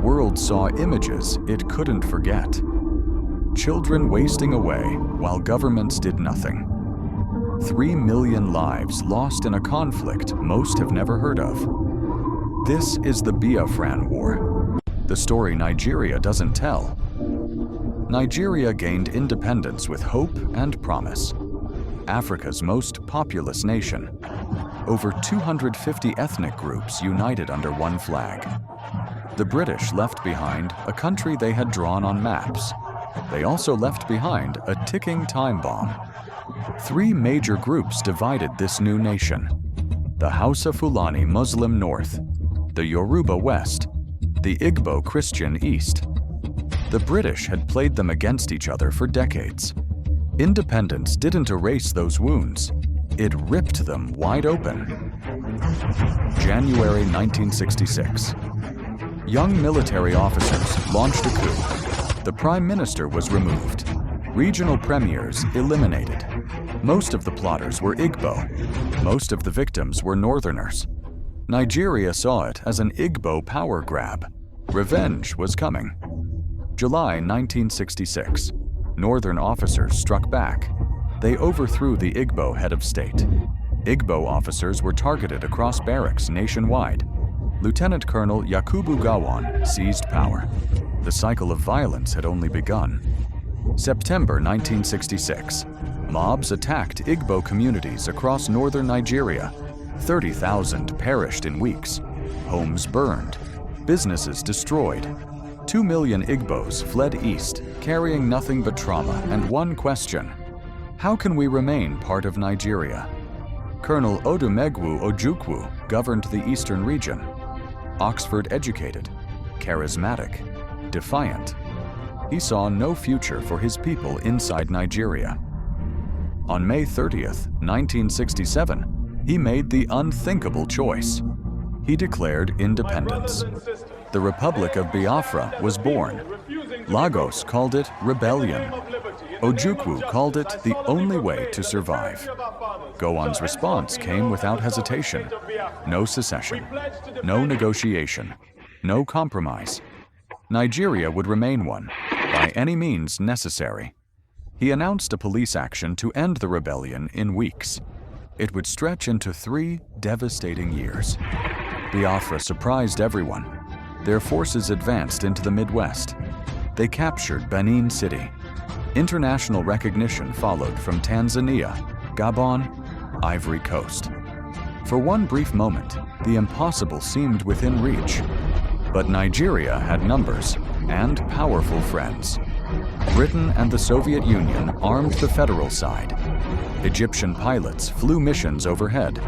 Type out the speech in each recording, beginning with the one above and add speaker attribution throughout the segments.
Speaker 1: world saw images it couldn't forget. Children wasting away while governments did nothing. 3 million lives lost in a conflict most have never heard of. This is the Biafran War, the story Nigeria doesn't tell. Nigeria gained independence with hope and promise. Africa's most populous nation. Over 250 ethnic groups united under one flag. The British left behind a country they had drawn on maps. They also left behind a ticking time bomb. 3 major groups divided this new nation: the Hausa Fulani Muslim North, the Yoruba West, the Igbo Christian East. The British had played them against each other for decades. Independence didn't erase those wounds. It ripped them wide open. January 1966. Young military officers launched a coup. The Prime Minister was removed. Regional premiers eliminated. Most of the plotters were Igbo. Most of the victims were Northerners. Nigeria saw it as an Igbo power grab. Revenge was coming. July 1966. Northern officers struck back. They overthrew the Igbo head of state. Igbo officers were targeted across barracks nationwide. Lieutenant Colonel Yakubu Gowon seized power. The cycle of violence had only begun. September 1966. Mobs attacked Igbo communities across northern Nigeria. 30,000 perished in weeks. Homes burned. Businesses destroyed. 2 million Igbos fled east, carrying nothing but trauma and one question: how can we remain part of Nigeria? Colonel Odumegwu Ojukwu governed the eastern region. Oxford-educated, charismatic, defiant. He saw no future for his people inside Nigeria. On May 30th, 1967, he made the unthinkable choice. He declared independence. The Republic of Biafra was born. Lagos called it rebellion. Ojukwu called it the only way to survive. Gowon's response came without hesitation. No secession, no negotiation, no compromise. Nigeria would remain one, by any means necessary. He announced a police action to end the rebellion in weeks. It would stretch into 3 devastating years. Biafra surprised everyone. Their forces advanced into the Midwest. They captured Benin City. International recognition followed from Tanzania, Gabon, Ivory Coast. For one brief moment, the impossible seemed within reach. But Nigeria had numbers and powerful friends. Britain and the Soviet Union armed the federal side. Egyptian pilots flew missions overhead.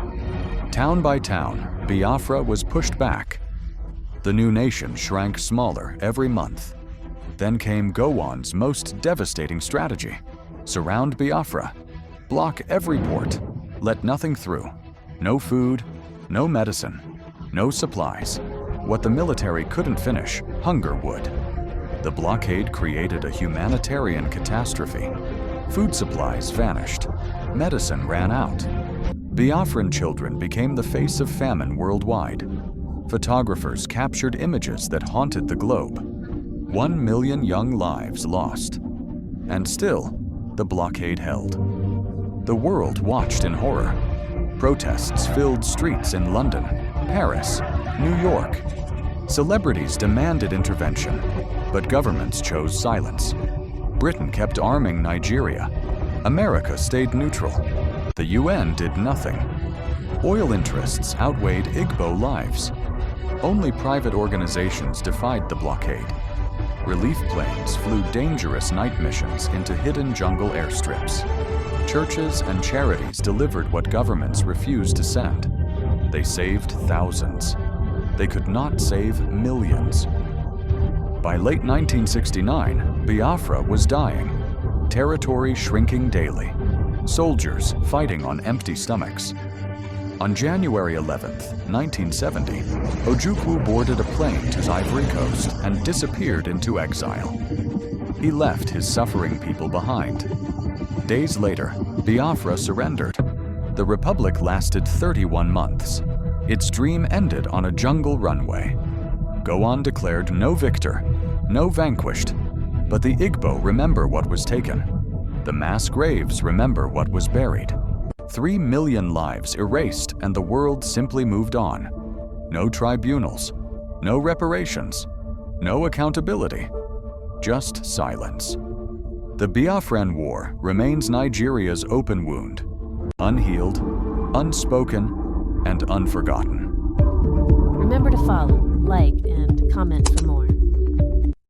Speaker 1: Town by town, Biafra was pushed back. The new nation shrank smaller every month. Then came Gowon's most devastating strategy: surround Biafra, block every port, let nothing through. No food, no medicine, no supplies. What the military couldn't finish, hunger would. The blockade created a humanitarian catastrophe. Food supplies vanished. Medicine ran out. Biafran children became the face of famine worldwide. Photographers captured images that haunted the globe. 1 million young lives lost. And still, the blockade held. The world watched in horror. Protests filled streets in London, Paris, New York. Celebrities demanded intervention, but governments chose silence. Britain kept arming Nigeria. America stayed neutral. The UN did nothing. Oil interests outweighed Igbo lives. Only private organizations defied the blockade. Relief planes flew dangerous night missions into hidden jungle airstrips. Churches and charities delivered what governments refused to send. They saved thousands. They could not save millions. By late 1969, Biafra was dying. Territory shrinking daily. Soldiers fighting on empty stomachs. On January 11th, 1970, Ojukwu boarded a plane to Ivory Coast and disappeared into exile. He left his suffering people behind. Days later, Biafra surrendered. The republic lasted 31 months. Its dream ended on a jungle runway. Gowon declared no victor, no vanquished, but the Igbo remember what was taken. The mass graves remember what was buried. 3 million lives erased and the world simply moved on. No tribunals, no reparations, no accountability, just silence. The Biafran War remains Nigeria's open wound, unhealed, unspoken, and unforgotten.
Speaker 2: Remember to follow, like, and comment for more.